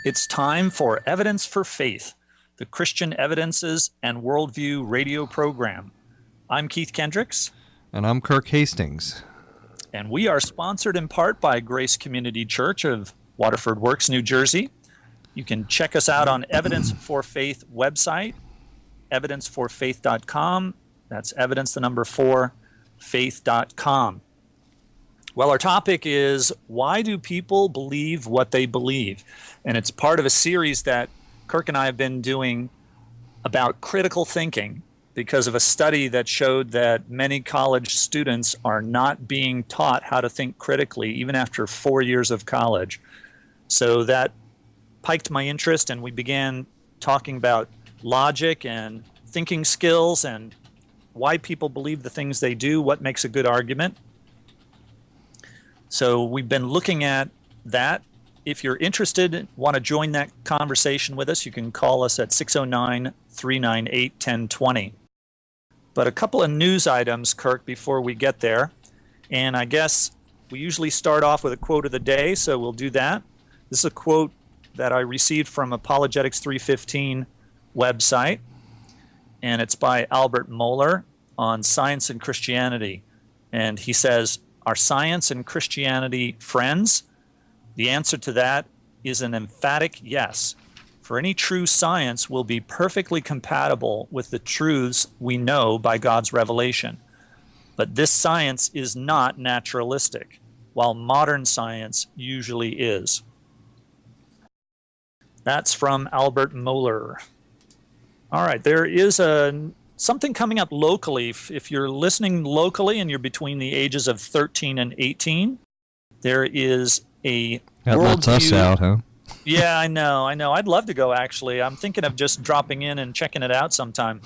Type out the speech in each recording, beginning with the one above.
It's time for Evidence for Faith, the Christian Evidences and Worldview radio program. I'm Keith Kendricks. And I'm Kirk Hastings. And we are sponsored in part by Grace Community Church of Waterford Works, New Jersey. You can check us out on Evidence for Faith website, evidenceforfaith.com. That's evidence, the number 4, faith.com. Well, our topic is, why do people believe what they believe? And it's part of a series that Kirk and I have been doing about critical thinking because of a study that showed that many college students are not being taught how to think critically, even after 4 years of college. So that piqued my interest, and we began talking about logic and thinking skills and why people believe the things they do, what makes a good argument. So we've been looking at that. If you're interested, want to join that conversation with us, you can call us at 609-398-1020. But a couple of news items, Kirk, before we get there. And I guess we usually start off with a quote of the day, so we'll do that. This is a quote that I received from Apologetics 315 website, and it's by Albert Mohler on Science and Christianity. And he says, "Are science and Christianity friends? The answer to that is an emphatic yes. For any true science will be perfectly compatible with the truths we know by God's revelation. But this science is not naturalistic, while modern science usually is." That's from Albert Mohler. All right, there is something coming up locally. If you're listening locally and you're between the ages of 13 and 18, there is a That lets us out, huh? Yeah, I know. I'd love to go, actually. I'm thinking of just dropping in and checking it out sometime.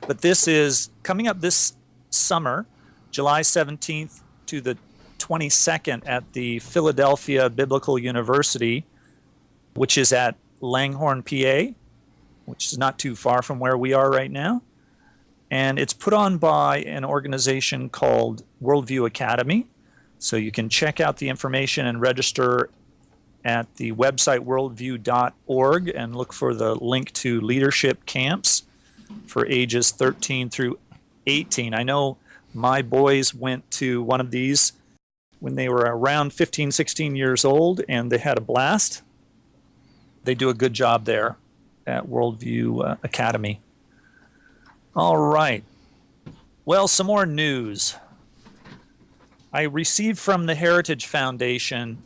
But this is coming up this summer, July 17th to the 22nd at the Philadelphia Biblical University, which is at Langhorne, PA, which is not too far from where we are right now. And it's put on by an organization called Worldview Academy. So you can check out the information and register at the website worldview.org and look for the link to leadership camps for ages 13 through 18. I know my boys went to one of these when they were around 15, 16 years old, and they had a blast. They do a good job there at Worldview Academy. All right. Well, some more news. I received from the Heritage Foundation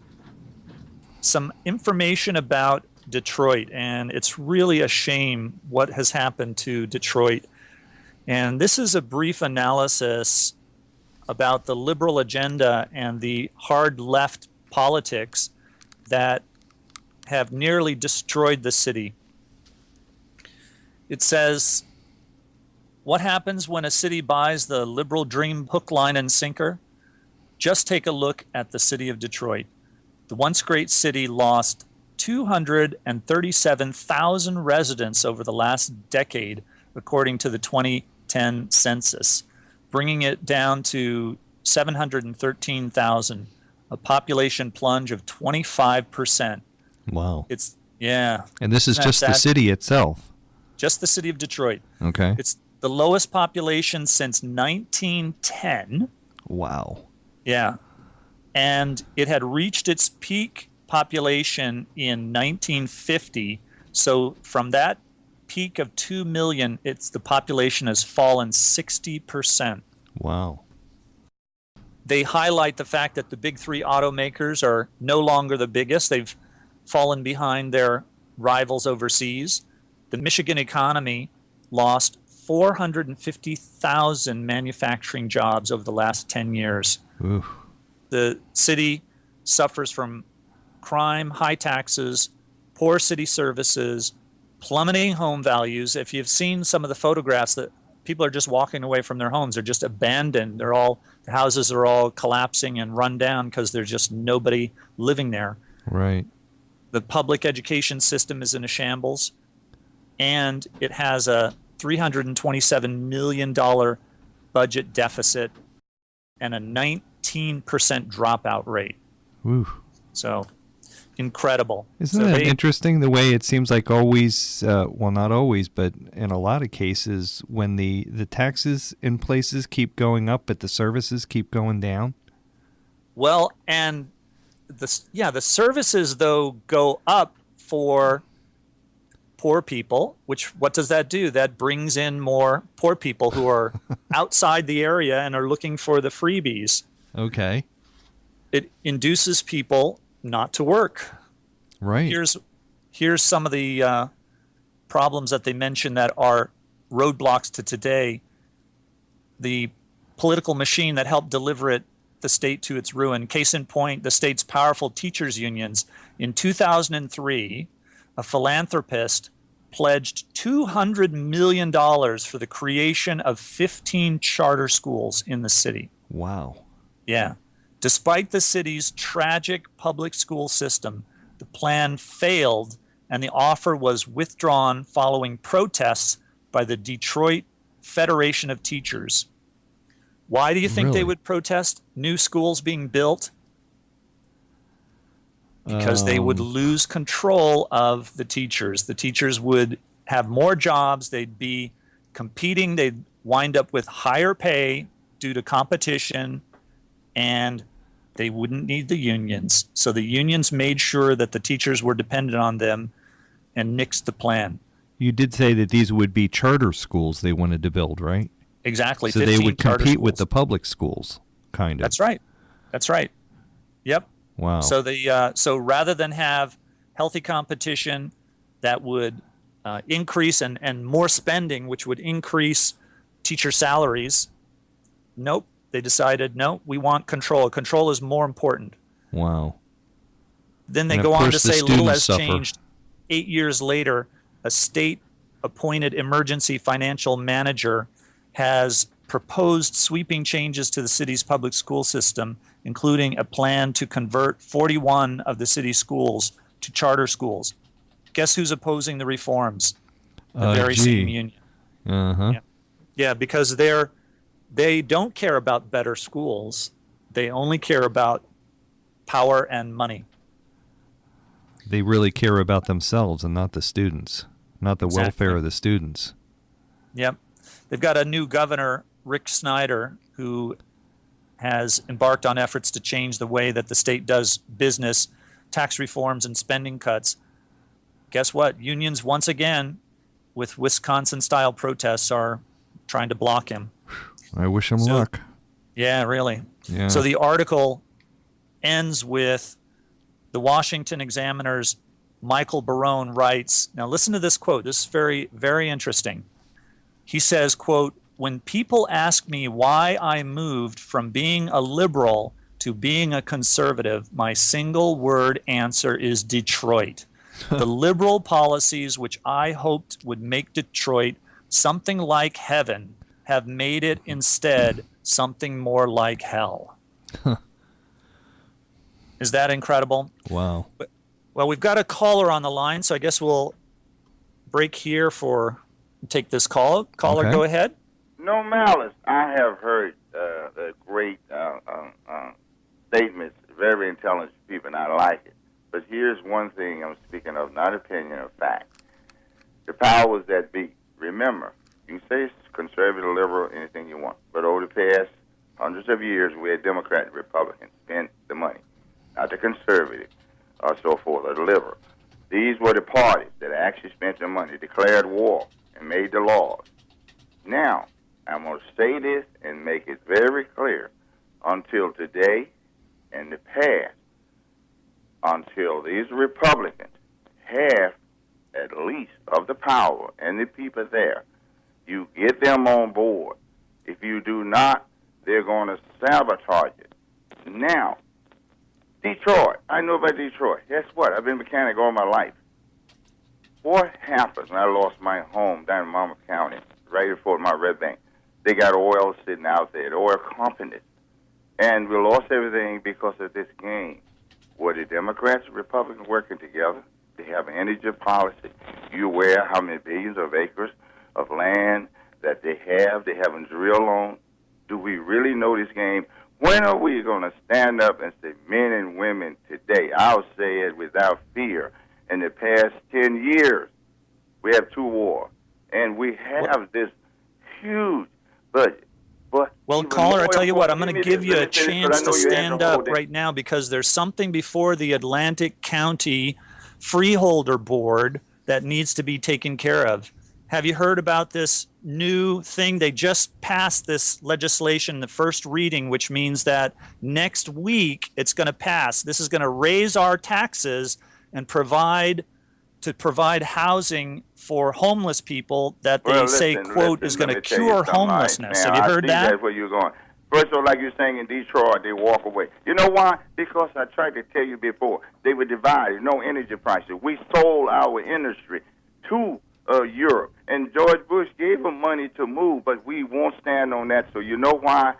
some information about Detroit, and it's really a shame what has happened to Detroit. And this is a brief analysis about the liberal agenda and the hard left politics that have nearly destroyed the city. It says, what happens when a city buys the liberal dream hook, line, and sinker? Just take a look at the city of Detroit. The once great city lost 237,000 residents over the last decade, according to the 2010 census, bringing it down to 713,000, a population plunge of 25%. Wow. Yeah. And this is just the city itself. Just the city of Detroit. Okay. It's the lowest population since 1910. Wow. Yeah. And it had reached its peak population in 1950. So from that peak of 2 million, the population has fallen 60%. Wow. They highlight the fact that the big three automakers are no longer the biggest. They've fallen behind their rivals overseas. The Michigan economy lost 450,000 manufacturing jobs over the last 10 years. Ooh. The city suffers from crime, high taxes, poor city services, plummeting home values. If you've seen some of the photographs, that people are just walking away from their homes. They're just abandoned. The houses are all collapsing and run down because there's just nobody living there. Right. The public education system is in a shambles, and it has a $327 million budget deficit and a 19% dropout rate. Ooh. So incredible. Isn't that interesting, the way it seems like always, well, not always, but in a lot of cases, when the taxes in places keep going up, but the services keep going down? Well, and the services, though, go up for poor people, which what does that do? That brings in more poor people who are outside the area and are looking for the freebies. Okay. It induces people not to work. Right. Here's some of the problems that they mention that are roadblocks to today. The political machine that helped deliver the state to its ruin. Case in point, the state's powerful teachers unions. In 2003, a philanthropist pledged $200 million for the creation of 15 charter schools in the city. Wow. Yeah. Despite the city's tragic public school system, the plan failed and the offer was withdrawn following protests by the Detroit Federation of Teachers. Why do you think they would protest new schools being built? Because they would lose control of the teachers. The teachers would have more jobs. They'd be competing. They'd wind up with higher pay due to competition, and they wouldn't need the unions. So the unions made sure that the teachers were dependent on them and nixed the plan. You did say that these would be charter schools they wanted to build, right? Exactly. So they would compete with the public schools, kind of. That's right. That's right. Yep. Wow. So so rather than have healthy competition that would increase and more spending, which would increase teacher salaries, nope. They decided, no, we want control. Control is more important. Wow. Then they go on to say little has changed. 8 years later, a state-appointed emergency financial manager has proposed sweeping changes to the city's public school system, including a plan to convert 41 of the city's schools to charter schools. Guess who's opposing the reforms? The very same union. Uh-huh. Yeah, because they don't care about better schools. They only care about power and money. They really care about themselves and not the students, not the welfare of the students. Yep. They've got a new governor, Rick Snyder, who has embarked on efforts to change the way that the state does business, tax reforms, and spending cuts. Guess what? Unions, once again, with Wisconsin-style protests, are trying to block him. I wish him luck. Yeah, really. Yeah. So the article ends with the Washington Examiner's Michael Barone writes, now listen to this quote. This is very, very interesting. He says, quote, "When people ask me why I moved from being a liberal to being a conservative, my single word answer is Detroit. The liberal policies which I hoped would make Detroit something like heaven have made it instead something more like hell." Is that incredible? Wow. Well, we've got a caller on the line, so I guess we'll break here take this call. Caller, okay. Go ahead. No malice. I have heard the great statements, very intelligent people, and I like it. But here's one thing I'm speaking of, not opinion, of fact. The powers that be. Remember, you can say it's conservative, liberal, anything you want, but over the past hundreds of years, we had Democrat and Republicans spend the money, not the conservative or so forth, or the liberal. These were the parties that actually spent the money, declared war, and made the laws. Now, I'm going to say this and make it very clear. Until today, in the past, until these Republicans have at least of the power and the people there, you get them on board. If you do not, they're going to sabotage it. Now, Detroit. I know about Detroit. Guess what? I've been a mechanic all my life. What happened when I lost my home down in Monmouth County, right before my Red Bank? They got oil sitting out there, the oil companies. And we lost everything because of this game. Were the Democrats and Republicans working together? They have an energy policy. You aware how many billions of acres of land that they have? They haven't drilled on. Do we really know this game? When are we going to stand up and say, men and women today, I'll say it without fear, in the past 10 years, we have 2 wars, and we have this huge budget. But well, caller, I tell you what, I'm going to give you a chance to stand up right now because there's something before the Atlantic County Freeholder Board that needs to be taken care of. Have you heard about this new thing? They just passed this legislation, the first reading, which means that next week it's going to pass. This is going to raise our taxes and provide housing for homeless people that they say, quote, is going to cure homelessness. Have you heard that? That's where you're going. First of all, like you're saying in Detroit, they walk away. You know why? Because I tried to tell you before, they were divided, no energy prices. We sold our industry to Europe, and George Bush gave them money to move, but we won't stand on that. So you know why?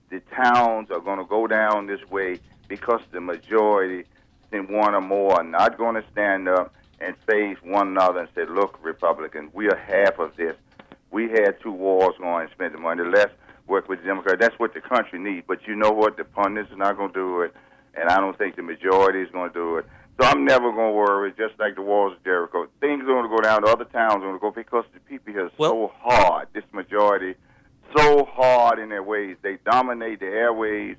The towns are going to go down this way because the majority, one or more, are not going to stand up and face one another and say, look, Republicans, we are half of this. We had 2 wars going and spent the money. Let's work with the Democrats. That's what the country needs. But you know what? The pundits are not going to do it, and I don't think the majority is going to do it. So I'm never going to worry, just like the walls of Jericho. Things are going to go down. The other towns are going to go because the people here are so hard, this majority, so hard in their ways. They dominate the airways,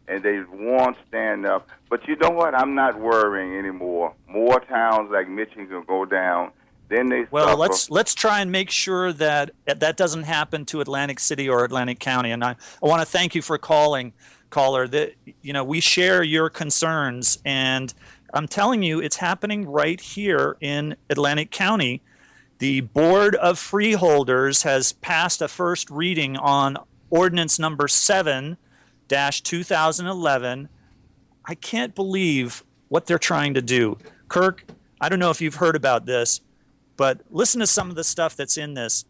and they won't stand up. But you know what? I'm not worrying anymore. More towns like Michigan will go down. Then they let's try and make sure that that doesn't happen to Atlantic City or Atlantic County. And I want to thank you for calling, caller. That we share your concerns, and I'm telling you, it's happening right here in Atlantic County. The Board of Freeholders has passed a first reading on ordinance number 7-2011. I can't believe what they're trying to do. Kirk, I don't know if you've heard about this, but listen to some of the stuff that's in this.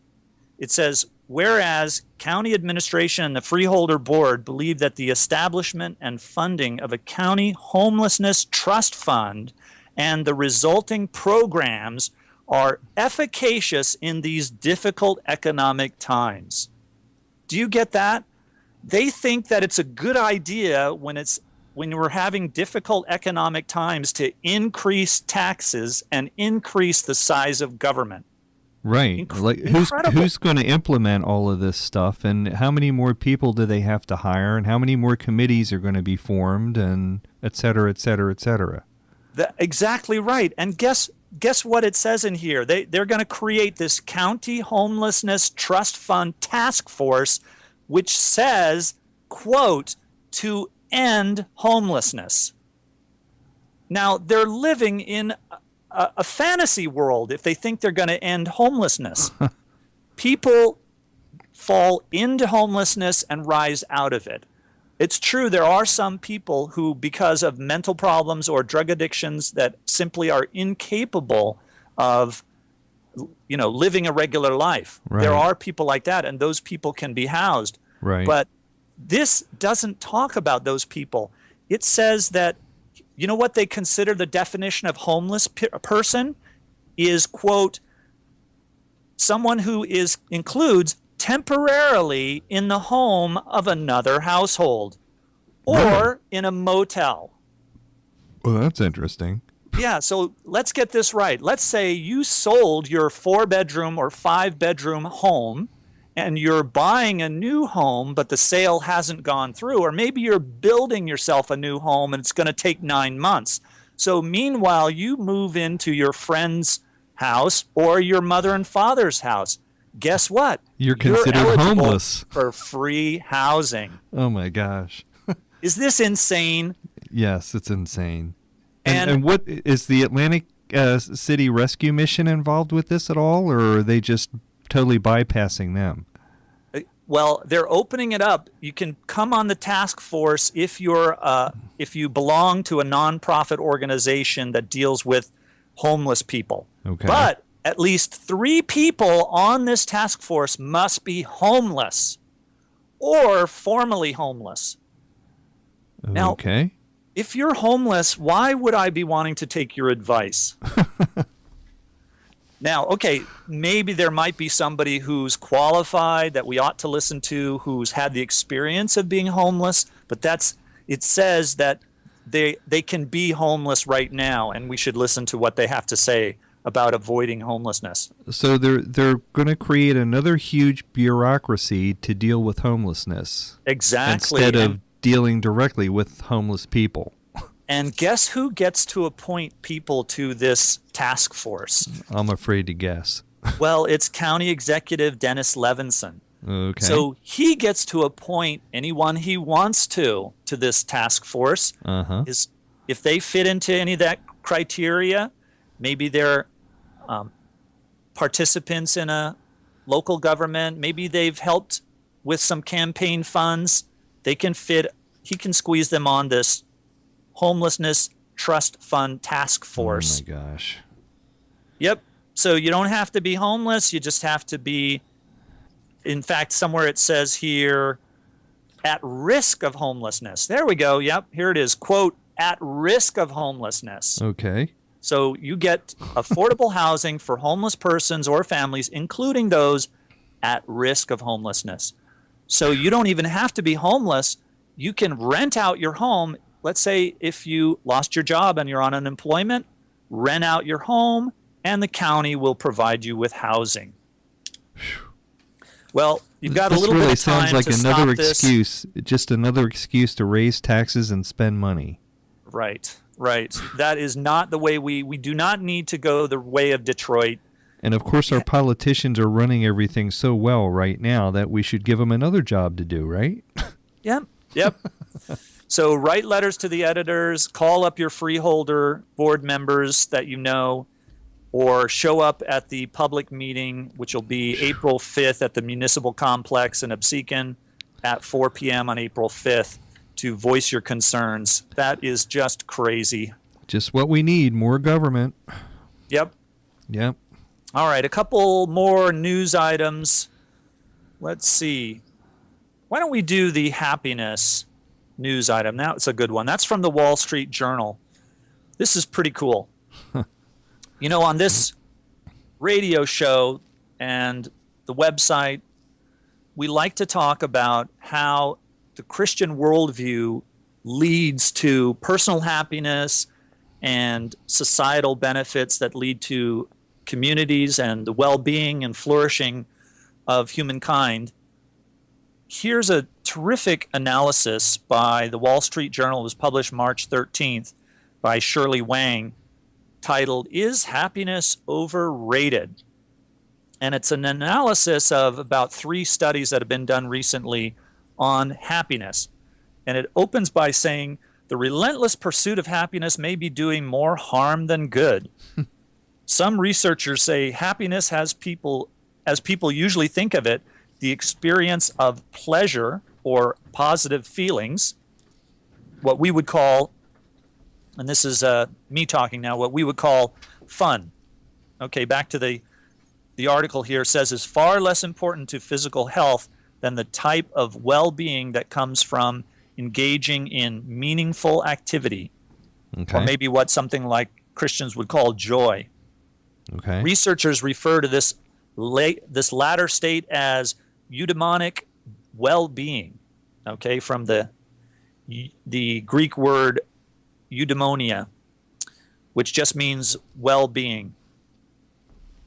It says, whereas county administration and the Freeholder Board believe that the establishment and funding of a county homelessness trust fund and the resulting programs are efficacious in these difficult economic times. Do you get that? They think that it's a good idea when we're having difficult economic times to increase taxes and increase the size of government. Right. Like who's going to implement all of this stuff, and how many more people do they have to hire, and how many more committees are going to be formed, and et cetera, et cetera, et cetera. Exactly right. And guess what it says in here? They're going to create this county homelessness trust fund task force, which says, quote, to end homelessness. Now, they're living in a fantasy world if they think they're going to end homelessness. People fall into homelessness and rise out of it. It's true, there are some people who, because of mental problems or drug addictions, that simply are incapable of living a regular life. Right. There are people like that, and those people can be housed. Right. But this doesn't talk about those people. It says that, you know what they consider the definition of homeless person is, quote, someone who includes temporarily in the home of another household or in a motel. Well, that's interesting. Yeah, so let's get this right. Let's say you sold your 4-bedroom or 5-bedroom home and you're buying a new home, but the sale hasn't gone through, or maybe you're building yourself a new home and it's going to take 9 months. So meanwhile, you move into your friend's house or your mother and father's house. Guess what? You're considered homeless for free housing. Oh my gosh. Is this insane? Yes, it's insane. And what is the Atlantic City Rescue Mission involved with this at all, or are they just totally bypassing them? Well, they're opening it up. You can come on the task force if you belong to a nonprofit organization that deals with homeless people. Okay. But at least 3 people on this task force must be homeless or formerly homeless. Now, okay. If you're homeless, why would I be wanting to take your advice? Now, okay, maybe there might be somebody who's qualified that we ought to listen to, who's had the experience of being homeless, But it says that they can be homeless right now, and we should listen to what they have to say about avoiding homelessness. So they're going to create another huge bureaucracy to deal with homelessness. Exactly. Instead of dealing directly with homeless people. And guess who gets to appoint people to this task force? I'm afraid to guess. Well, it's County Executive Dennis Levinson. Okay. So he gets to appoint anyone he wants to this task force. If they fit into any of that criteria, maybe they're participants in a local government, maybe they've helped with some campaign funds, he can squeeze them on this homelessness trust fund task force. Oh my gosh. Yep. So you don't have to be homeless, you just have to be, in fact, somewhere it says here, at risk of homelessness. There we go. Yep, here it is. Quote, at risk of homelessness. Okay. So you get affordable housing for homeless persons or families, including those at risk of homelessness. So you don't even have to be homeless. You can rent out your home. Let's say if you lost your job and you're on unemployment, rent out your home, and the county will provide you with housing. Well, you've got a little bit of time to stop this. This really sounds like another excuse, just another excuse to raise taxes and spend money. Right. That is not the way we do not need to go the way of Detroit. And of course, our politicians are running everything so well right now that we should give them another job to do, right? Yep. So write letters to the editors, call up your freeholder board members that you know, or show up at the public meeting, which will be April 5th at the Municipal Complex in Absecon at 4 p.m. on April 5th to voice your concerns. That is just crazy. Just what we need, more government. Yep. All right, a couple more news items. Let's see. Why don't we do the happiness news item? Now it's a good one. That's from the Wall Street Journal. This is pretty cool. On this radio show and the website, we like to talk about how the Christian worldview leads to personal happiness and societal benefits that lead to communities and the well-being and flourishing of humankind. Here's a terrific analysis by the Wall Street Journal. It was published March 13th by Shirley Wang, titled, "Is Happiness Overrated?" And it's an analysis of about 3 studies that have been done recently on happiness. And it opens by saying, the relentless pursuit of happiness may be doing more harm than good. Some researchers say happiness has people, as people usually think of it, the experience of pleasure or positive feelings, what we would call, and this is me talking now, what we would call fun. Okay, back to the article here says is far less important to physical health than the type of well-being that comes from engaging in meaningful activity, or maybe what something like Christians would call joy. Okay. Researchers refer to this latter state as eudaimonic well-being, okay, from the Greek word eudaimonia, which just means well-being.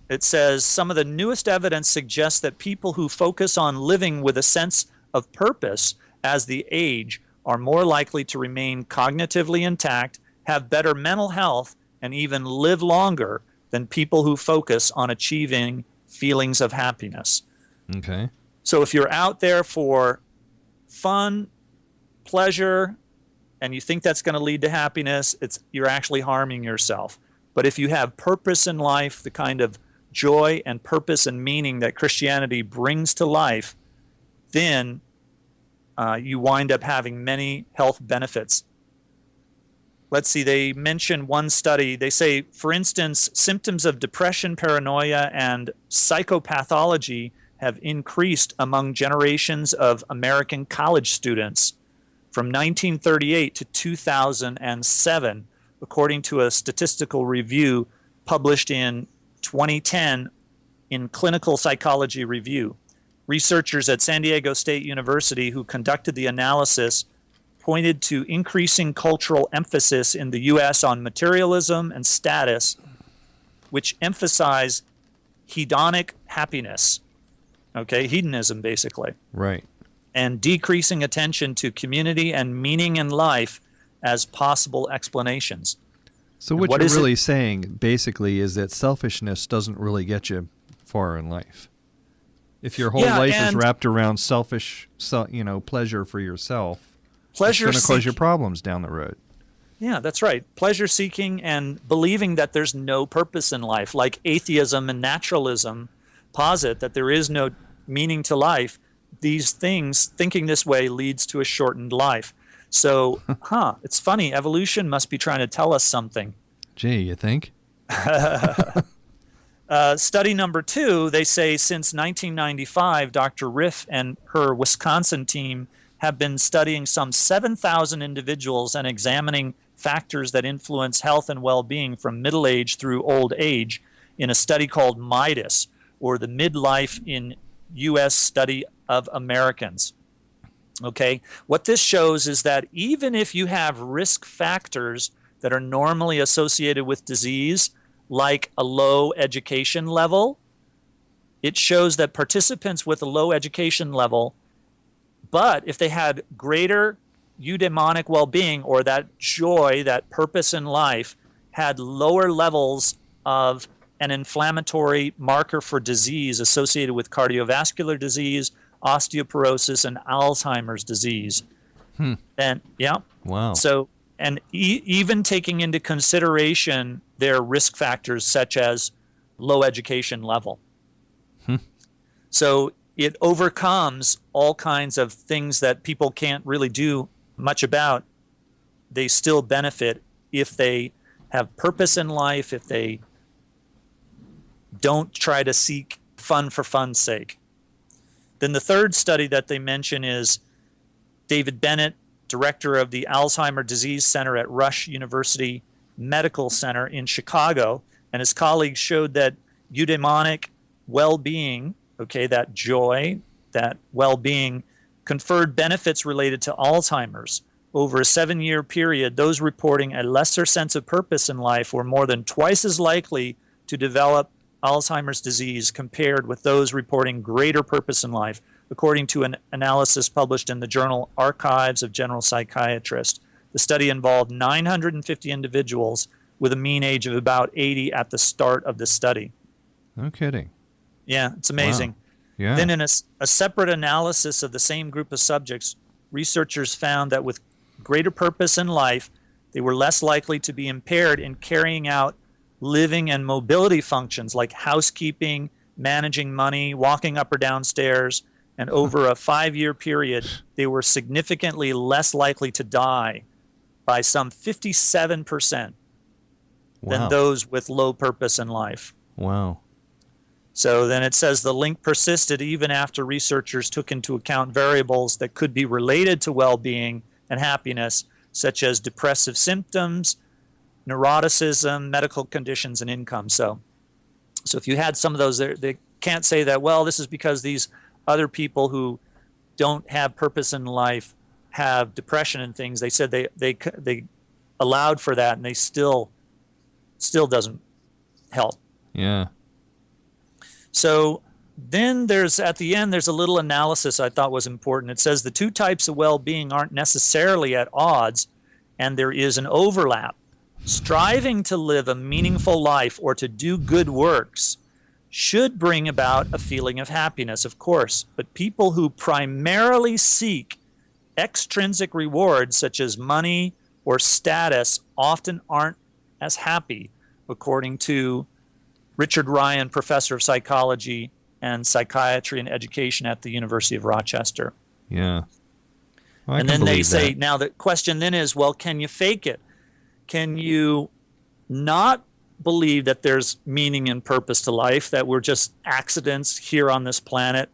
It says some of the newest evidence suggests that people who focus on living with a sense of purpose as they age are more likely to remain cognitively intact, have better mental health, and even live longer than people who focus on achieving feelings of happiness. Okay. So if you're out there for fun, pleasure, and you think that's going to lead to happiness, you're actually harming yourself. But if you have purpose in life, the kind of joy and purpose and meaning that Christianity brings to life, then you wind up having many health benefits. Let's see, they mention one study. They say, for instance, symptoms of depression, paranoia, and psychopathology have increased among generations of American college students from 1938 to 2007, according to a statistical review published in 2010 in Clinical Psychology Review. Researchers at San Diego State University who conducted the analysis pointed to increasing cultural emphasis in the U.S. on materialism and status, which emphasize hedonic happiness, okay, hedonism basically, Right. and decreasing attention to community and meaning in life as possible explanations. So And what you're is really saying basically is that selfishness doesn't really get you far in life. If your whole life is wrapped around selfish, pleasure for yourself, pleasure it's going to cause you problems down the road. Yeah, that's right. Pleasure seeking and believing that there's no purpose in life, like atheism and naturalism posit that there is no meaning to life. These things, thinking this way, leads to a shortened life. So, it's funny. Evolution must be trying to tell us something. Gee, you think? Study number 2, they say since 1995, Dr. Riff and her Wisconsin team have been studying some 7,000 individuals and examining factors that influence health and well-being from middle age through old age in a study called MIDAS, or the Midlife in U.S. Study of Americans. Okay, what this shows is that even if you have risk factors that are normally associated with disease, like a low education level, it shows that participants with a low education level, but if they had greater eudaimonic well-being, or that joy, that purpose in life, had lower levels of an inflammatory marker for disease associated with cardiovascular disease, osteoporosis, and Alzheimer's disease. And yeah. Wow. So, and even taking into consideration their risk factors such as low education level. So it overcomes all kinds of things that people can't really do much about. They still benefit if they have purpose in life, if they don't try to seek fun for fun's sake. Then the third study that they mention is David Bennett, director of the Alzheimer's Disease Center at Rush University Medical Center in Chicago, and his colleagues showed that eudaimonic well-being, okay, that joy, that well-being, conferred benefits related to Alzheimer's. Over a 7-year period, those reporting a lesser sense of purpose in life were more than twice as likely to develop Alzheimer's disease compared with those reporting greater purpose in life, according to an analysis published in the journal Archives of General Psychiatrist. The study involved 950 individuals with a mean age of about 80 at the start of the study. No kidding. Yeah, it's amazing. Wow. Yeah. Then in a separate analysis of the same group of subjects, researchers found that with greater purpose in life, they were less likely to be impaired in carrying out living and mobility functions like housekeeping, managing money, walking up or down stairs, and over a 5-year period, they were significantly less likely to die by some 57% than those with low purpose in life. Wow. So then it says the link persisted even after researchers took into account variables that could be related to well-being and happiness, such as depressive symptoms, neuroticism, medical conditions, and income. So if you had some of those, they can't say that, well, this is because these other people who don't have purpose in life have depression and things. They said they allowed for that, and they still doesn't help. Yeah. So then at the end, there's a little analysis I thought was important. It says the two types of well-being aren't necessarily at odds, and there is an overlap. Striving to live a meaningful life or to do good works should bring about a feeling of happiness, of course, but people who primarily seek extrinsic rewards such as money or status often aren't as happy, according to Richard Ryan, professor of psychology and psychiatry and education at the University of Rochester. Yeah. Well, and then they say, now the question then is, well, can you fake it? Can you not believe that there's meaning and purpose to life, that we're just accidents here on this planet,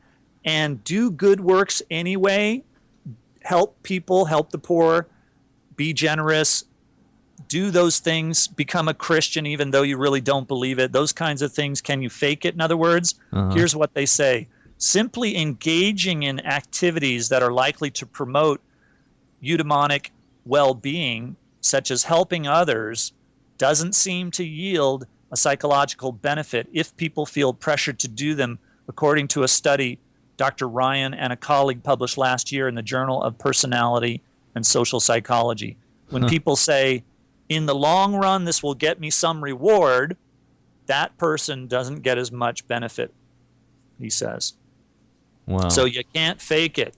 and do good works anyway, help people, help the poor, be generous, do those things, become a Christian even though you really don't believe it, those kinds of things? Can you fake it? In other words, here's what they say. Simply engaging in activities that are likely to promote eudaimonic well-being, such as helping others, doesn't seem to yield a psychological benefit if people feel pressured to do them, according to a study Dr. Ryan and a colleague published last year in the Journal of Personality and Social Psychology. When people say, in the long run, this will get me some reward, that person doesn't get as much benefit, he says. Wow. So you can't fake it.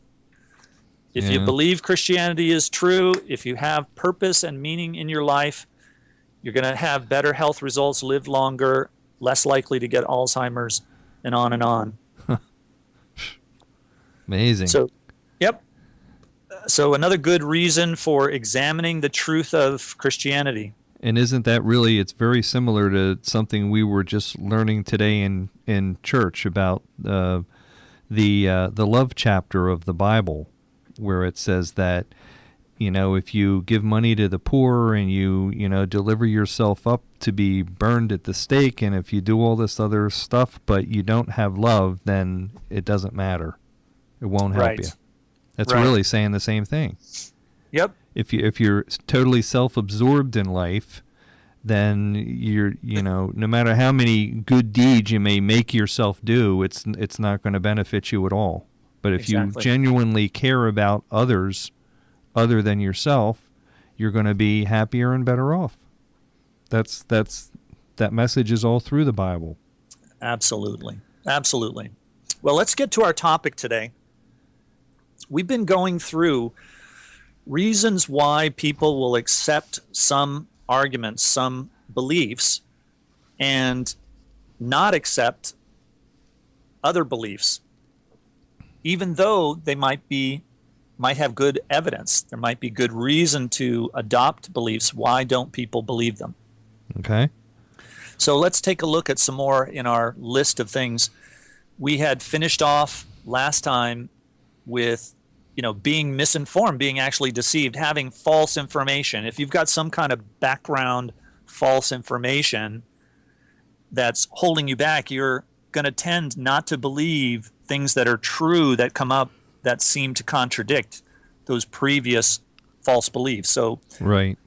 If you believe Christianity is true, if you have purpose and meaning in your life, you're going to have better health results, live longer, less likely to get Alzheimer's, and on and on. Amazing. So, yep. So another good reason for examining the truth of Christianity. And isn't that really, it's very similar to something we were just learning today in church about the love chapter of the Bible, where it says that, if you give money to the poor and you deliver yourself up to be burned at the stake, and if you do all this other stuff, but you don't have love, then it doesn't matter. It won't help you. That's really saying the same thing. Yep. If you're totally self-absorbed in life, then you're no matter how many good deeds you may make yourself do, it's not going to benefit you at all. But if you genuinely care about others other than yourself, you're going to be happier and better off. That message is all through the Bible. Absolutely. Absolutely. Well, let's get to our topic today. We've been going through reasons why people will accept some arguments, some beliefs, and not accept other beliefs, even though they might have good evidence. There might be good reason to adopt beliefs. Why don't people believe them? Okay. So let's take a look at some more in our list of things. We had finished off last time with being misinformed, being actually deceived, having false information. If you've got some kind of background false information that's holding you back, you're going to tend not to believe things that are true that come up that seem to contradict those previous false beliefs. So, right.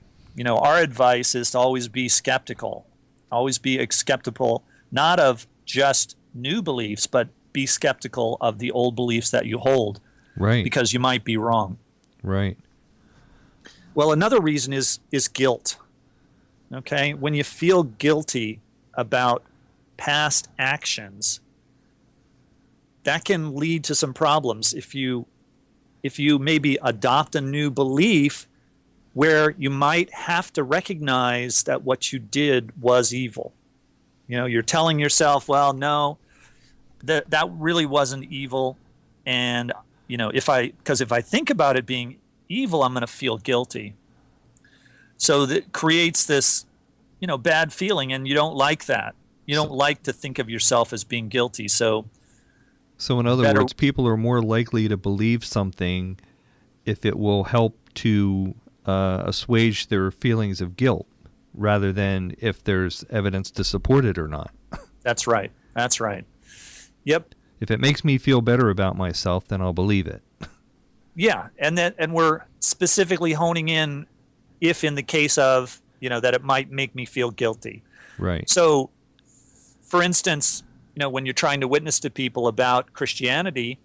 Our advice is to always be skeptical. Always be skeptical, not of just new beliefs, but be skeptical of the old beliefs that you hold. Right. Because you might be wrong. Right. Well, another reason is guilt. Okay? When you feel guilty about past actions, that can lead to some problems if you maybe adopt a new belief where you might have to recognize that what you did was evil. You're telling yourself, well, no, that really wasn't evil, and if I think about it being evil, I'm going to feel guilty. So that creates this, bad feeling, and you don't like that. You don't like to think of yourself as being guilty. So in other words, people are more likely to believe something if it will help to assuage their feelings of guilt, rather than if there's evidence to support it or not. That's right. That's right. Yep. If it makes me feel better about myself, then I'll believe it. Yeah, and we're specifically honing in if in the case of, that it might make me feel guilty. Right. So, for instance, when you're trying to witness to people about Christianity,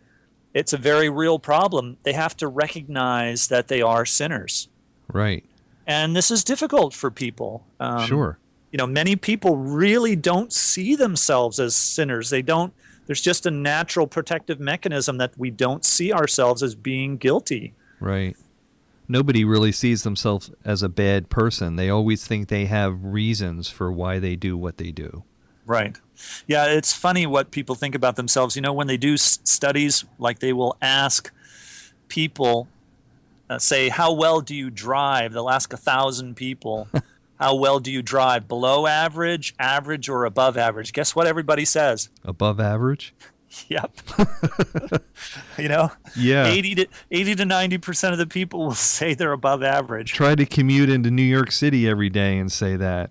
it's a very real problem. They have to recognize that they are sinners. Right. And this is difficult for people. Sure. Many people really don't see themselves as sinners. There's just a natural protective mechanism that we don't see ourselves as being guilty. Right. Nobody really sees themselves as a bad person. They always think they have reasons for why they do what they do. Right. Yeah, it's funny what people think about themselves. When they do studies, like they will ask people, say, how well do you drive? They'll ask 1,000 people, how well do you drive? Below average, average, or above average? Guess what everybody says? Above average? Yep. Yeah. 80 to 90% of the people will say they're above average. Try to commute into New York City every day and say that.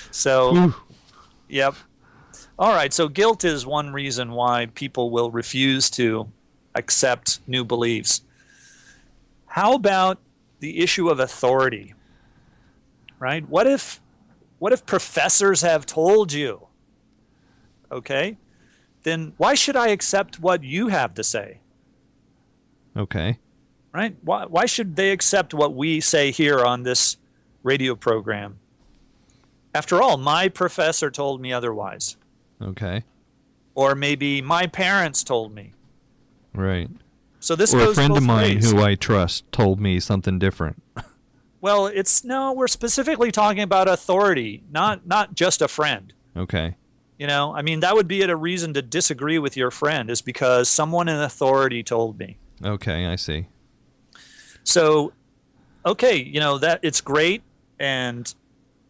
So, yep. All right. So guilt is one reason why people will refuse to accept new beliefs. How about the issue of authority? Right? What if professors have told you? Okay? Then why should I accept what you have to say? Okay. Right? Why should they accept what we say here on this radio program? After all, my professor told me otherwise. Okay. Or maybe my parents told me. Right. So this or goes a friend both of mine ways. who I trust told me something different. Well, we're specifically talking about authority, not just a friend. Okay. I mean, that would be a reason to disagree with your friend, is because someone in authority told me. Okay, I see. So, okay, that it's great, and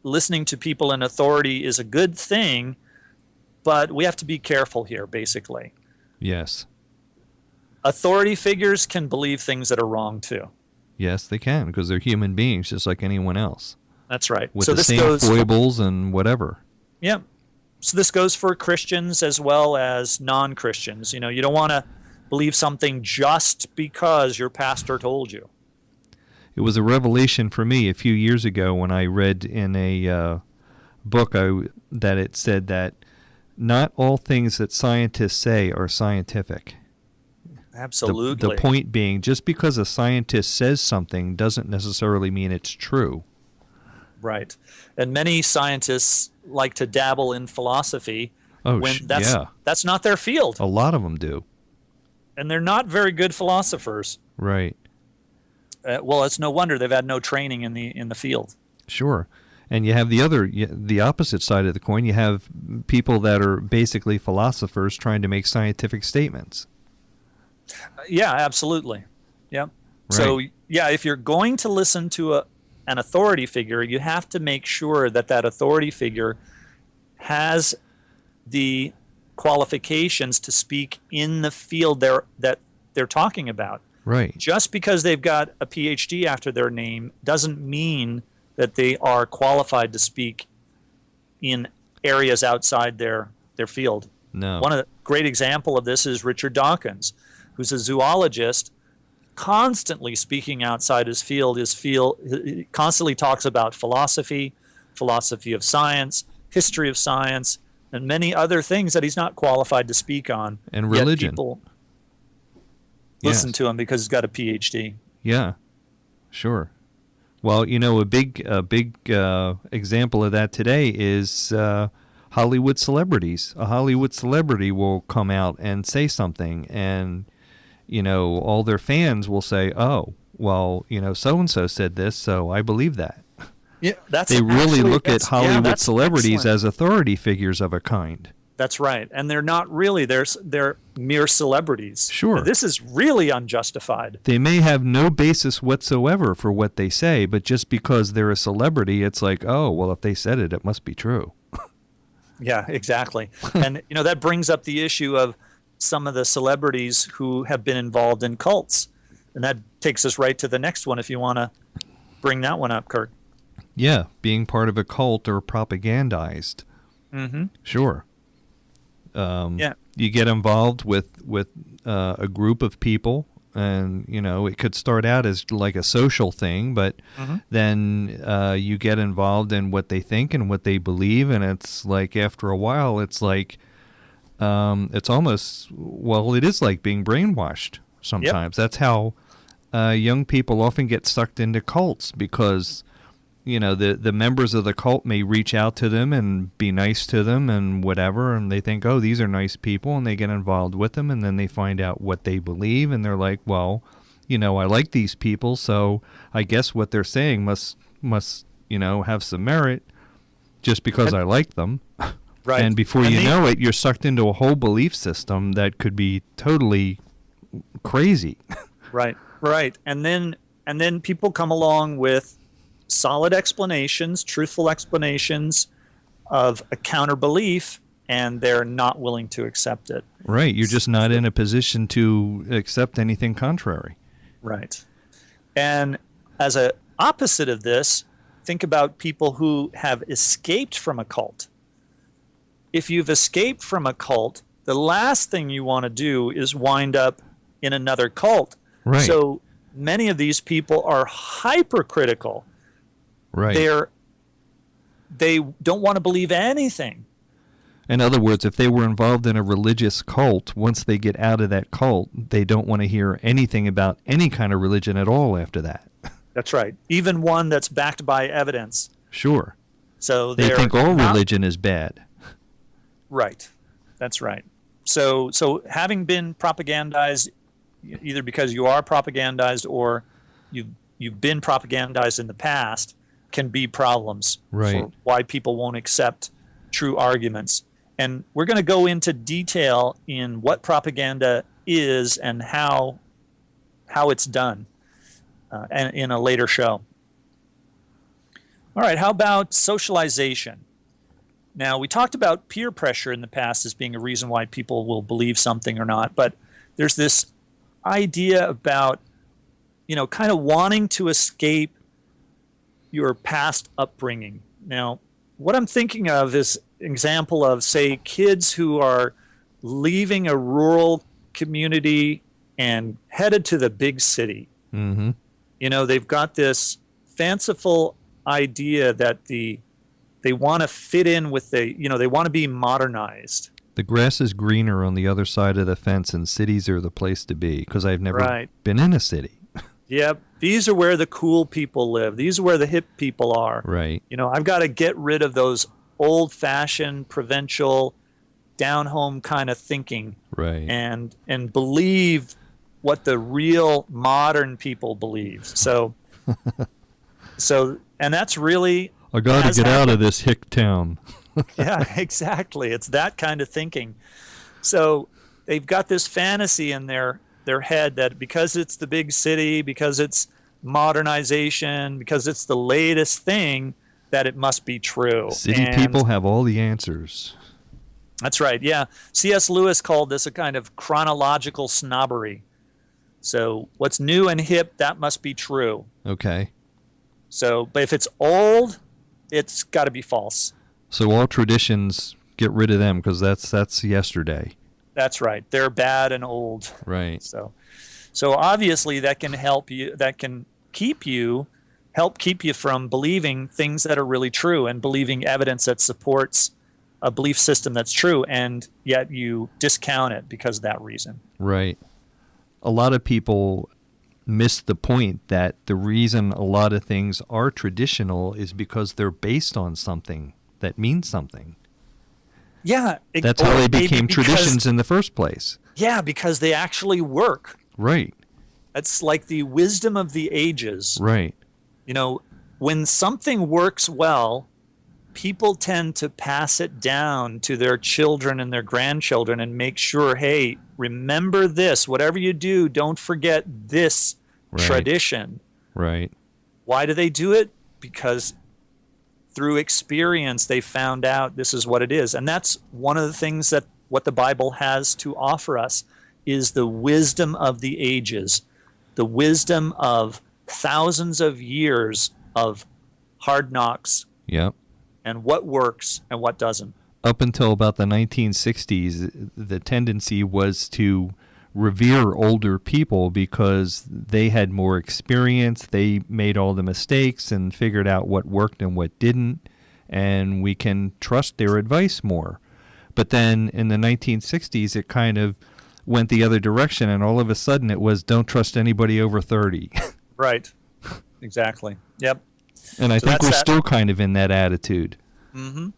listening to people in authority is a good thing, but we have to be careful here, basically. Yes. Authority figures can believe things that are wrong, too. Yes, they can, because they're human beings just like anyone else. That's right. With so the this same goes foibles and whatever. Yeah. So this goes for Christians as well as non-Christians. You don't want to believe something just because your pastor told you. It was a revelation for me a few years ago when I read in a book that it said that not all things that scientists say are scientific. Absolutely. The point being, just because a scientist says something doesn't necessarily mean it's true. Right. And many scientists like to dabble in philosophy when that's not their field. A lot of them do. And they're not very good philosophers. Right. Well, it's no wonder they've had no training in the field. Sure. And you have the opposite side of the coin. You have people that are basically philosophers trying to make scientific statements. Yeah, absolutely. Yeah. Right. So, yeah, if you're going to listen to an authority figure, you have to make sure that authority figure has the qualifications to speak in the field that they're talking about. Right. Just because they've got a PhD after their name doesn't mean that they are qualified to speak in areas outside their field. No. One of the great example of this is Richard Dawkins, who's a zoologist, constantly speaking outside his field. He constantly talks about philosophy of science, history of science, and many other things that he's not qualified to speak on. And religion. Yet people listen to him because he's got a PhD. Yeah, sure. Well, a big example of that today is Hollywood celebrities. A Hollywood celebrity will come out and say something, and all their fans will say, "Oh, well, so-and-so said this, so I believe that." Yeah, they really look at Hollywood celebrities as authority figures of a kind. That's right, and they're not really. They're mere celebrities. Sure, and this is really unjustified. They may have no basis whatsoever for what they say, but just because they're a celebrity, it's like, oh, well, if they said it, it must be true. Yeah, exactly. And that brings up the issue of some of the celebrities who have been involved in cults, and that takes us right to the next one. If you want to bring that one up, Kirk. Yeah, being part of a cult or propagandized. Mm-hmm. Sure. You get involved with a group of people, and it could start out as like a social thing, but then you get involved in what they think and what they believe, and it's like after a while, it's like it's almost it is like being brainwashed sometimes. Yep. That's how young people often get sucked into cults, because the members of the cult may reach out to them and be nice to them and whatever, and they think, oh, these are nice people, and they get involved with them, and then they find out what they believe, and they're like, well, I like these people, so I guess what they're saying must have some merit just because I like them. Right. And before you know it, you're sucked into a whole belief system that could be totally crazy. Right. And then people come along with solid explanations, truthful explanations of a counter belief, and they're not willing to accept it. Right. You're just not in a position to accept anything contrary. Right. And as an opposite of this, think about people who have escaped from a cult. If you've escaped from a cult, the last thing you want to do is wind up in another cult. Right. So many of these people are hypercritical. Right. They don't want to believe anything. In other words, if they were involved in a religious cult, once they get out of that cult, they don't want to hear anything about any kind of religion at all after that. That's right. Even one that's backed by evidence. Sure. So they think all religion is bad. Right. That's right. So having been propagandized, either because you are propagandized or you've been propagandized in the past, can be problems for why people won't accept true arguments. And we're going to go into detail in what propaganda is and how it's done and in a later show. All right, how about socialization? Now, we talked about peer pressure in the past as being a reason why people will believe something or not, but there's this idea about, kind of wanting to escape your past upbringing. Now, what I'm thinking of is an example of, say, kids who are leaving a rural community and headed to the big city. Mm-hmm. They've got this fanciful idea that they want to fit in with they want to be modernized. The grass is greener on the other side of the fence, and cities are the place to be, because I've never been in a city. Yep. These are where the cool people live. These are where the hip people are. Right. I've got to get rid of those old-fashioned, provincial, down-home kind of thinking. Right. And believe what the real modern people believe. So and that's really... I got to get out of this hick town. Yeah, exactly. It's that kind of thinking. So they've got this fantasy in their head that because it's the big city, because it's modernization, because it's the latest thing, that it must be true. City people have all the answers. That's right, yeah. C.S. Lewis called this a kind of chronological snobbery. So what's new and hip, that must be true. Okay. So, but if it's old, it's got to be false. So all traditions, get rid of them, because that's yesterday. That's right. They're bad and old. Right. So obviously that can help you. That can help keep you from believing things that are really true and believing evidence that supports a belief system that's true, and yet you discount it because of that reason. Right. A lot of people miss the point that the reason a lot of things are traditional is because they're based on something that means something. Yeah. That's how they became traditions in the first place. Yeah, because they actually work. Right. That's like the wisdom of the ages. Right. When something works well, people tend to pass it down to their children and their grandchildren and make sure, hey, remember this. Whatever you do, don't forget this tradition. Right. Why do they do it? Because through experience, they found out this is what it is. And that's one of the things that what the Bible has to offer us is the wisdom of the ages, the wisdom of thousands of years of hard knocks. Yep. And what works and what doesn't. Up until about the 1960s, the tendency was to revere older people because they had more experience, they made all the mistakes and figured out what worked and what didn't, and we can trust their advice more. But then in the 1960s, it kind of went the other direction, and all of a sudden it was don't trust anybody over 30. Right. Exactly. Yep. And I think we're still kind of in that attitude. Mm-hmm.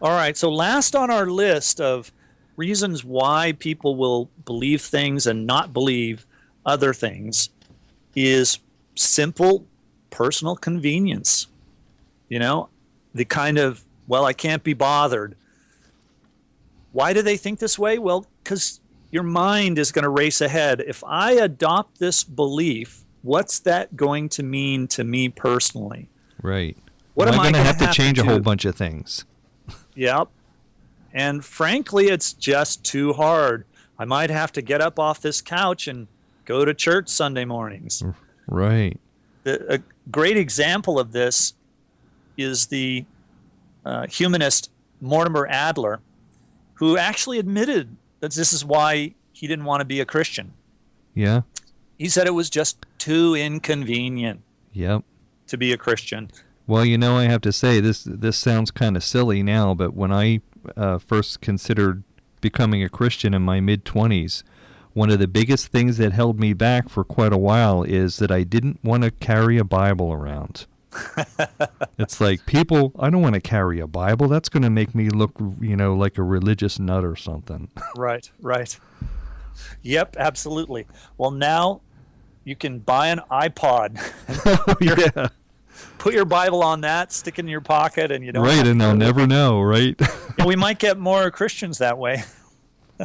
All right. So last on our list of reasons why people will believe things and not believe other things is simple personal convenience. The kind of, well, I can't be bothered. Why do they think this way? Well, because your mind is going to race ahead. If I adopt this belief, what's that going to mean to me personally? Right. What am I going to have to change a whole bunch of things? Yep. And frankly, it's just too hard. I might have to get up off this couch and go to church Sunday mornings. Right. A great example of this is the humanist Mortimer Adler, who actually admitted that this is why he didn't want to be a Christian. Yeah. He said it was just too inconvenient Yep. to be a Christian. Well, I have to say this sounds kind of silly now, but when I first considered becoming a Christian in my mid-20s, one of the biggest things that held me back for quite a while is that I didn't want to carry a Bible around. It's like, people, I don't want to carry a Bible. That's going to make me look, like a religious nut or something. Right. Yep, absolutely. Well, now you can buy an iPod. Yeah. Put your Bible on that, stick it in your pocket, and you don't. Right, and they'll never know, right? And we might get more Christians that way.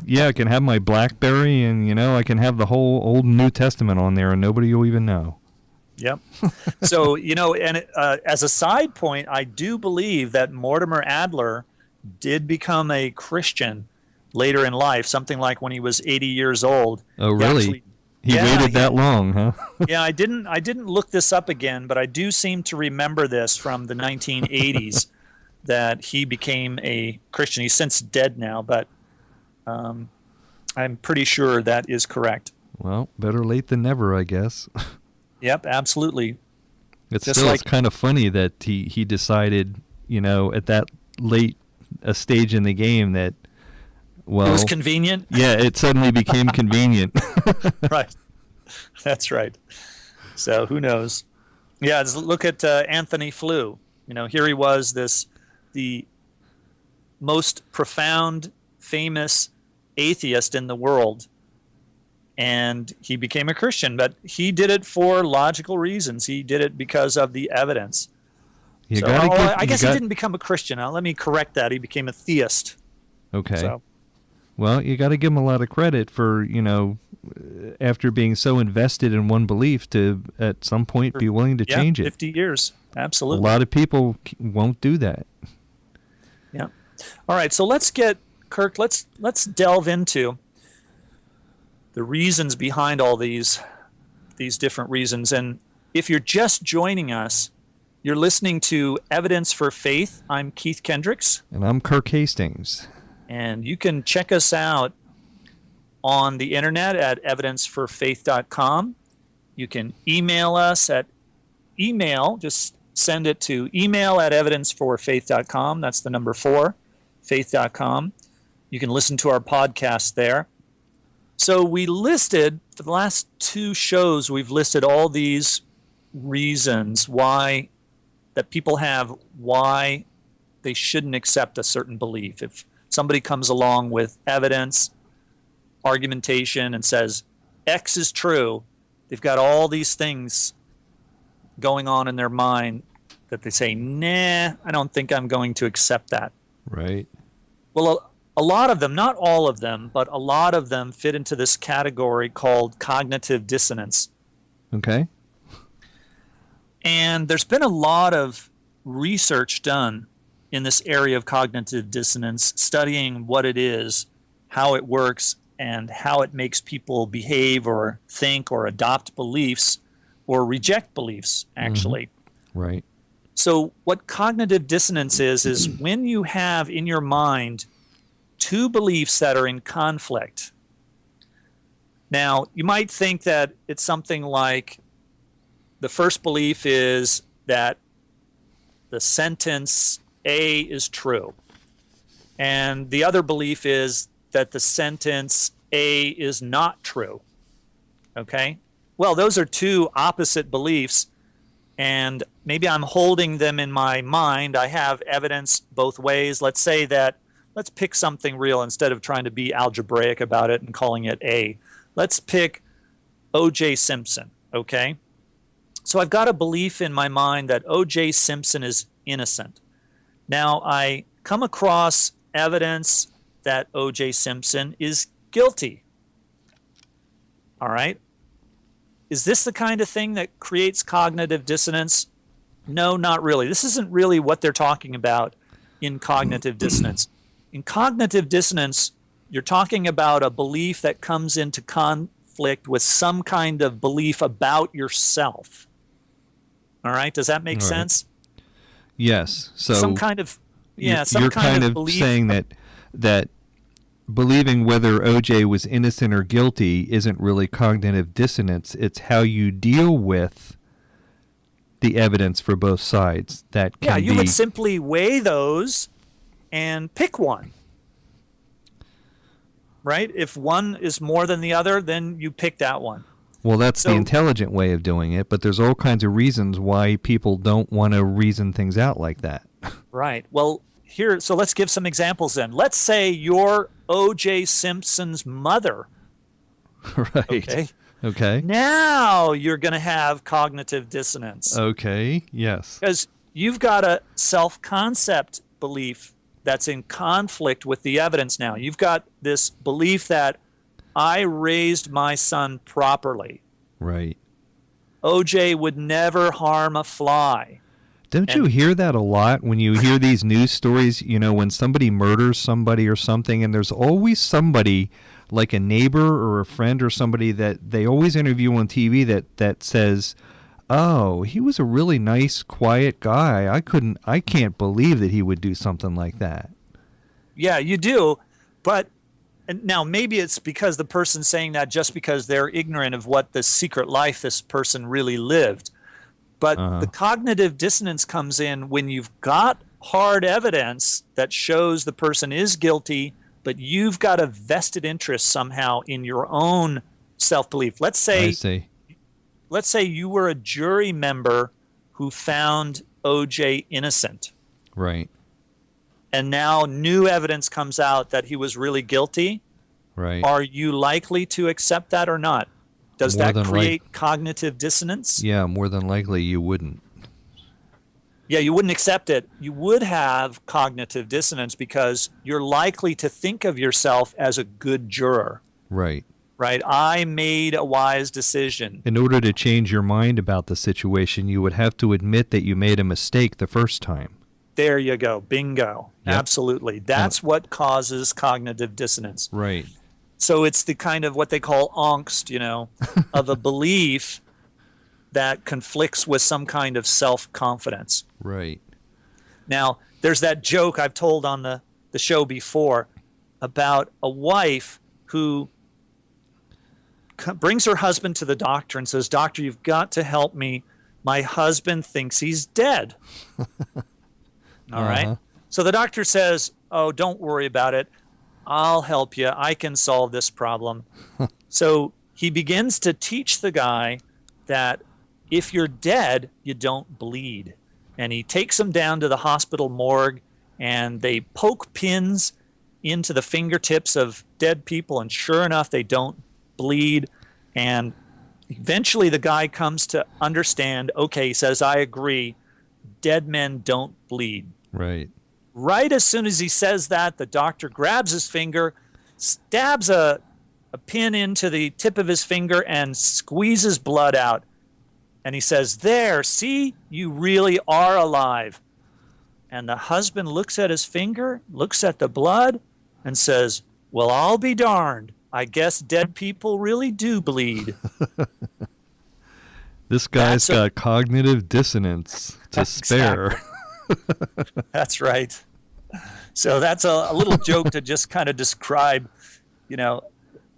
Yeah, I can have my BlackBerry, and I can have the whole Old and New Testament on there, and nobody will even know. Yep. So, and as a side point, I do believe that Mortimer Adler did become a Christian later in life, something like when he was 80 years old. Oh, really? He waited that long, huh? Yeah, I didn't look this up again, but I do seem to remember this from the 1980s that he became a Christian. He's since dead now, but I'm pretty sure that is correct. Well, better late than never, I guess. Yep, absolutely. It's kind of funny that he decided, at that late a stage in the game that, well, it was convenient. Yeah, it suddenly became convenient. Right. That's right. So who knows? Yeah, look at Anthony Flew. Here he was, the most profound, famous atheist in the world, and he became a Christian. But he did it for logical reasons. He did it because of the evidence. I guess he didn't become a Christian. Now, let me correct that. He became a theist. Okay. So. Well, you got to give him a lot of credit for, after being so invested in one belief to, at some point, be willing to change it. 50 years. Absolutely. A lot of people won't do that. Yeah. All right. So let's delve into the reasons behind all these different reasons. And if you're just joining us, you're listening to Evidence for Faith. I'm Keith Kendricks. And I'm Kirk Hastings. And you can check us out on the internet at evidenceforfaith.com. You can email us at just send it to email@evidenceforfaith.com. That's the number 4, faith.com. You can listen to our podcast there. So we listed, for the last 2 shows, we've listed all these reasons why that people have, why they shouldn't accept a certain belief. If somebody comes along with evidence, argumentation, and says X is true, they've got all these things going on in their mind that they say, nah, I don't think I'm going to accept that. Right. Well, a lot of them, not all of them, but a lot of them fit into this category called cognitive dissonance. Okay. And there's been a lot of research done in this area of cognitive dissonance, studying what it is, how it works, and how it makes people behave or think or adopt beliefs or reject beliefs, actually. Mm-hmm. Right. So what cognitive dissonance is when you have in your mind 2 beliefs that are in conflict. Now, you might think that it's something like the first belief is that the sentence A is true. And the other belief is that the sentence A is not true. Okay? Well, those are 2 opposite beliefs, and maybe I'm holding them in my mind. I have evidence both ways. Let's pick something real instead of trying to be algebraic about it and calling it A. Let's pick O.J. Simpson, okay? So I've got a belief in my mind that O.J. Simpson is innocent. Now, I come across evidence that O.J. Simpson is guilty. All right? Is this the kind of thing that creates cognitive dissonance? No, not really. This isn't really what they're talking about in cognitive dissonance. In cognitive dissonance, you're talking about a belief that comes into conflict with some kind of belief about yourself. All right? Does that make sense? Yes. So some kind of you're kind of belief. saying that believing whether OJ was innocent or guilty isn't really cognitive dissonance. It's how you deal with the evidence for both sides. That can you would simply weigh those and pick one. Right? If one is more than the other, then you pick that one. Well, that's the intelligent way of doing it, but there's all kinds of reasons why people don't want to reason things out like that. Right. Well, so let's give some examples then. Let's say you're O.J. Simpson's mother. Right. Okay. Now you're going to have cognitive dissonance. Okay, yes. Because you've got a self-concept belief that's in conflict with the evidence now. You've got this belief that I raised my son properly. Right. OJ would never harm a fly. Don't you hear that a lot when you hear these news stories, when somebody murders somebody or something, and there's always somebody like a neighbor or a friend or somebody that they always interview on TV that says, "Oh, he was a really nice, quiet guy. I can't believe that he would do something like that." Yeah, you do. But now maybe it's because the person's saying that just because they're ignorant of what the secret life this person really lived. But the cognitive dissonance comes in when you've got hard evidence that shows the person is guilty, but you've got a vested interest somehow in your own self-belief. Let's say you were a jury member who found OJ innocent. Right. And now new evidence comes out that he was really guilty. Right. Are you likely to accept that or not? Does that create cognitive dissonance? Yeah, more than likely you wouldn't. Yeah, you wouldn't accept it. You would have cognitive dissonance because you're likely to think of yourself as a good juror. Right. Right. I made a wise decision. In order to change your mind about the situation, you would have to admit that you made a mistake the first time. There you go. Bingo. Yep. Absolutely. That's what causes cognitive dissonance. Right. So it's the kind of what they call angst, of a belief that conflicts with some kind of self-confidence. Right. Now, there's that joke I've told on the show before about a wife who brings her husband to the doctor and says, "Doctor, you've got to help me. My husband thinks he's dead." All right. So the doctor says, "Oh, don't worry about it. I'll help you. I can solve this problem." So he begins to teach the guy that if you're dead, you don't bleed. And he takes him down to the hospital morgue, and they poke pins into the fingertips of dead people, and sure enough, they don't bleed. And eventually the guy comes to understand, okay, he says, "I agree, dead men don't bleed." Right. Right as soon as he says that, the doctor grabs his finger, stabs a pin into the tip of his finger, and squeezes blood out. And he says, "There, see, you really are alive." And the husband looks at his finger, looks at the blood, and says, "Well, I'll be darned. I guess dead people really do bleed." This guy's got cognitive dissonance to spare. That's right. So that's a little joke to just kind of describe,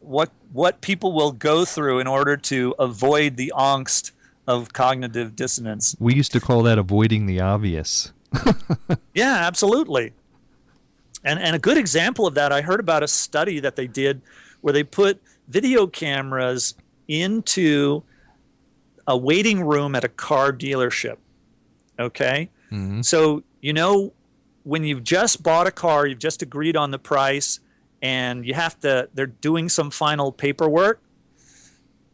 what people will go through in order to avoid the angst of cognitive dissonance. We used to call that avoiding the obvious. Yeah, absolutely. And a good example of that, I heard about a study that they did where they put video cameras into a waiting room at a car dealership. Okay? Mm-hmm. So, when you've just bought a car, you've just agreed on the price, and they're doing some final paperwork.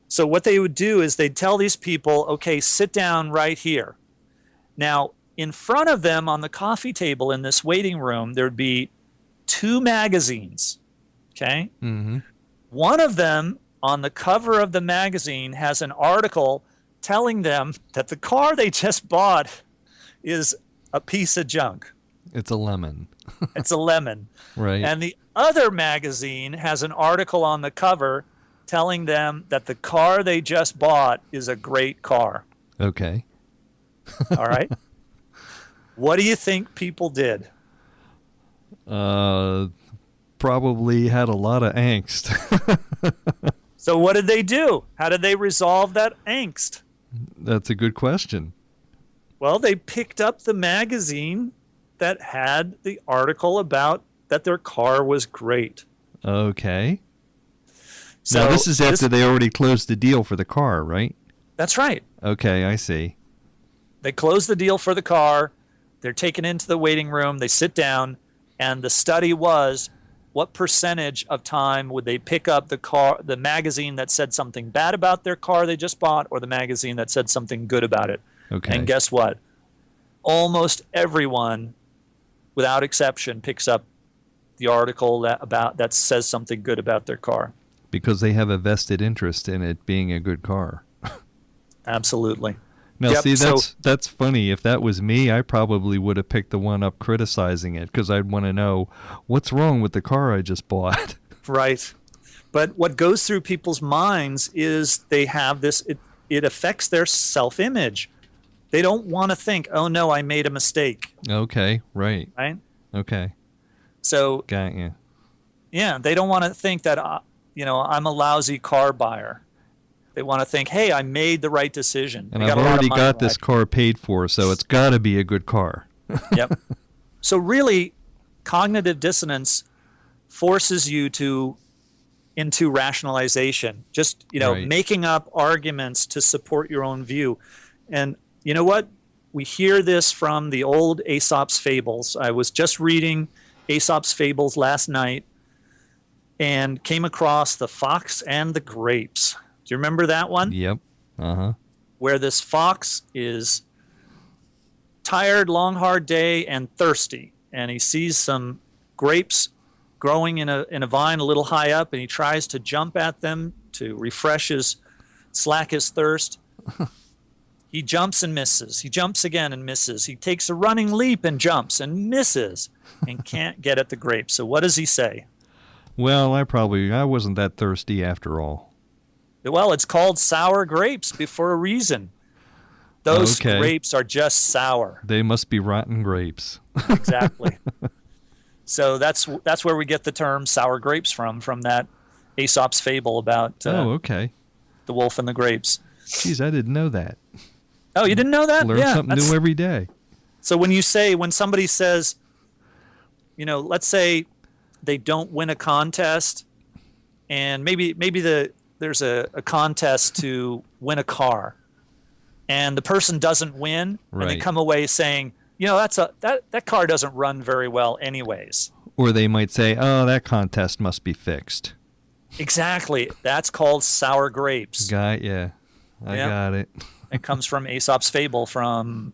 So what they would do is they'd tell these people, "Okay, sit down right here." Now, in front of them on the coffee table in this waiting room, there'd be 2 magazines, okay? Mm-hmm. One of them, on the cover of the magazine, has an article telling them that the car they just bought is a piece of junk. It's a lemon. It's a lemon. Right. And the other magazine has an article on the cover telling them that the car they just bought is a great car. Okay. All right. What do you think people did? probably had a lot of angst. So what did they do? How did they resolve that angst? That's a good question. Well, they picked up the magazine that had the article about that their car was great. Okay. So now, this is after they already closed the deal for the car, right? That's right. Okay, I see. They close the deal for the car. They're taken into the waiting room. They sit down, and the study was what percentage of time would they pick up the magazine that said something bad about their car they just bought, or the magazine that said something good about it. Okay. And guess what? Almost everyone, without exception, picks up the article that says something good about their car. Because they have a vested interest in it being a good car. Absolutely. Now, Yep, see, so- that's funny. If that was me, I probably would have picked the one up criticizing it because I'd want to know what's wrong with the car I just bought. Right. But what goes through people's minds is they have this, it affects their self-image. They don't want to think, oh, no, I made a mistake. Okay, right. Right? Okay, So, got you. yeah, they don't want to think that, I'm a lousy car buyer. They want to think, hey, I made the right decision. And I I've got a lot of already money got this back. car paid for, so it's got to be a good car. Yep. So really, cognitive dissonance forces you into rationalization, just Right. making up arguments to support your own view. And you know what? We hear this from the old Aesop's fables. I was just reading Aesop's fables last night and came across the fox and the grapes. Do you remember that one? Yep. Uh-huh. Where this fox is tired, long, hard day, and thirsty, and he sees some grapes growing in a vine a little high up, and he tries to jump at them to slack his thirst. He jumps and misses. He jumps again and misses. He takes a running leap and jumps and misses and can't get at the grapes. So what does he say? Well, I wasn't that thirsty after all. Well, it's called sour grapes for a reason. Those Okay. grapes are just sour. They must be rotten grapes. Exactly. So that's where we get the term sour grapes from that Aesop's fable about Okay. the wolf and the grapes. Geez, I didn't know that. Oh, you didn't know that? Learn Yeah. something new every day. So when somebody says, let's say they don't win a contest, and maybe there's a contest to win a car, and the person doesn't win, and they Right. come away saying, that car doesn't run very well anyways. Or they might say, oh, that contest must be fixed. Exactly. That's called sour grapes. I Yeah. got it. It comes from Aesop's fable from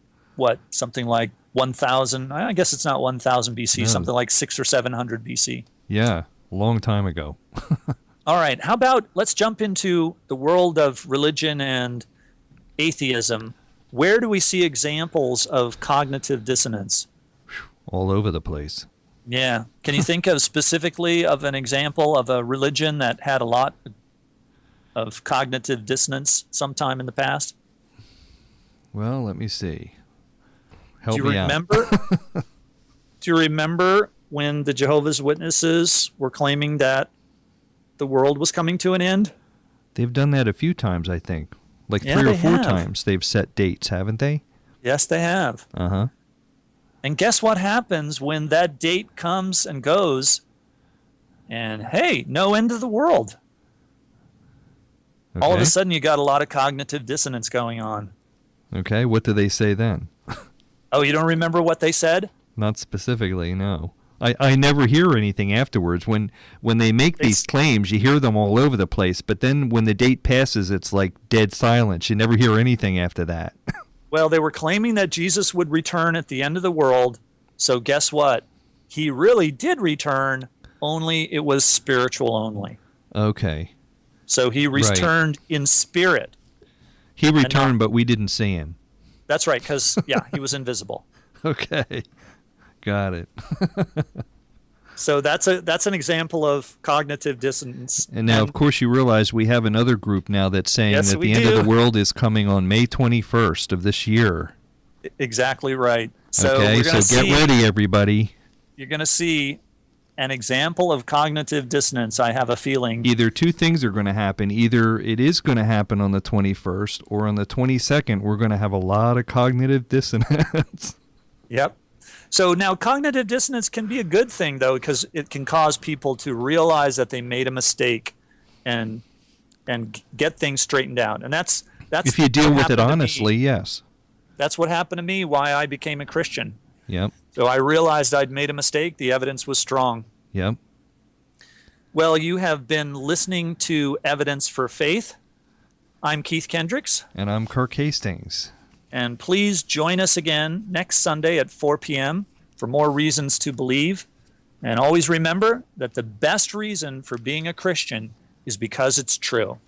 something like 1000. I guess it's not 1000 BC, No. something like 600 or 700 BC. Yeah, long time ago. All right. How about let's jump into the world of religion and atheism. Where do we see examples of cognitive dissonance? All over the place. Yeah. Can you think of specifically of an example of a religion that had a lot of cognitive dissonance sometime in the past? Well, let me see. Help Do you me remember? Do you remember when the Jehovah's Witnesses were claiming that the world was coming to an end? They've done that a few times, I think. Like Yeah, 3 or they 4 have. times they've set dates, haven't they? Yes, they have. Uh-huh. And guess what happens when that date comes and goes? And hey, no end of the world. All of Okay. a sudden, you got a lot of cognitive dissonance going on. Okay, what do they say then? Oh, you don't remember what they said? Not specifically, no. I never hear anything afterwards. When they make these claims, you hear them all over the place, but then when the date passes, it's like dead silence. You never hear anything after that. Well, they were claiming that Jesus would return at the end of the world. So guess what? He really did return, only it was spiritual only. Okay. So he returned in spirit. He returned, but we didn't see him. That's right, because, he was invisible. Okay. Got it. So that's an example of cognitive dissonance. And now, of course, you realize we have another group now that's saying Yes, that we the end of do. the world is coming on May 21st of this year. Exactly right. So Okay, we're so gonna get see, ready, everybody. You're going to see an example of cognitive dissonance, I have a feeling. Either two things are going to happen. Either it is going to happen on the 21st, or on the 22nd, we're going to have a lot of cognitive dissonance. Yep. So now cognitive dissonance can be a good thing, though, because it can cause people to realize that they made a mistake and get things straightened out. And that's if you deal with it honestly, me. yes. That's what happened to me, why I became a Christian. Yep. So I realized I'd made a mistake. The evidence was strong. Yep. Well, you have been listening to Evidence for Faith. I'm Keith Kendricks. And I'm Kirk Hastings. And please join us again next Sunday at 4 p.m. for more reasons to believe. And always remember that the best reason for being a Christian is because it's true.